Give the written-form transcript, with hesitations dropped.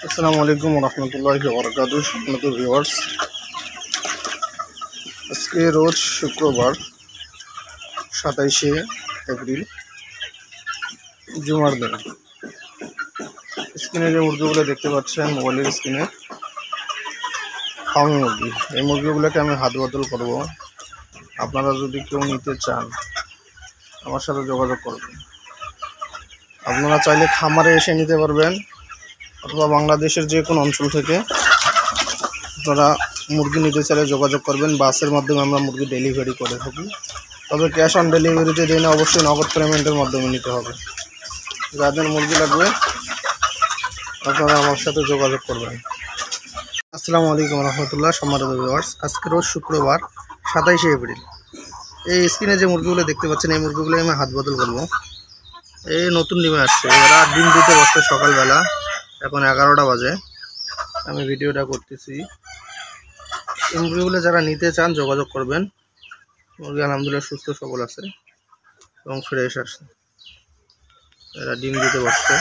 আসসালামু আলাইকুম রহমতুল্লাহি ওয়া বারাকাতুহু। সম্মানিত ভিউয়ার্স, আজকে রোজ শুক্রবার 27শে এপ্রিল, জুমার দিন। স্ক্রিনে যে মুরগিগুলো দেখতে পাচ্ছেন মোবাইলের স্ক্রিনে, ফার্মি মুরগি। এই মুরগিগুলোকে আমি হাত বদল করব। আপনারা যদি কেউ নিতে চান আমার সাথে যোগাযোগ করবেন। আপনারা চাইলে খামারে এসে নিতে পারবেন, অথবা বাংলাদেশের যে কোনো অঞ্চল থেকে আপনারা মুরগি নিতে চাইলে যোগাযোগ করবেন। বাসের মাধ্যমে আমরা মুরগি ডেলিভারি করে থাকি, তবে ক্যাশ অন ডেলিভারিতে দিই না, অবশ্যই নগদ পেমেন্টের মাধ্যমে নিতে হবে। যাদের মুরগি লাগবে আপনারা আমার সাথে যোগাযোগ করবেন। আসসালামু আলাইকুম রহমতুল্লাহ। সম্মানিত ভিউয়ার্স, আজকে রোজ শুক্রবার 27শে এপ্রিল। এই স্ক্রিনে যে মুরগিগুলো দেখতে পাচ্ছেন, এই মুরগিগুলো আমি হাত বদল করবো। এই নতুন ডিমে আসছে, এরা ডিম দিতে বসছে সকালবেলা। এখন 11টা বাজে, আমি ভিডিওটা করতেছি। এই মুরগিগুলো যারা নিতে চান যোগাযোগ করবেন। মুরগি আলহামদুলিল্লাহ সুস্থ সবল আছে এবং ফ্রেশ আছে। এরা ডিম দিতে বসছে।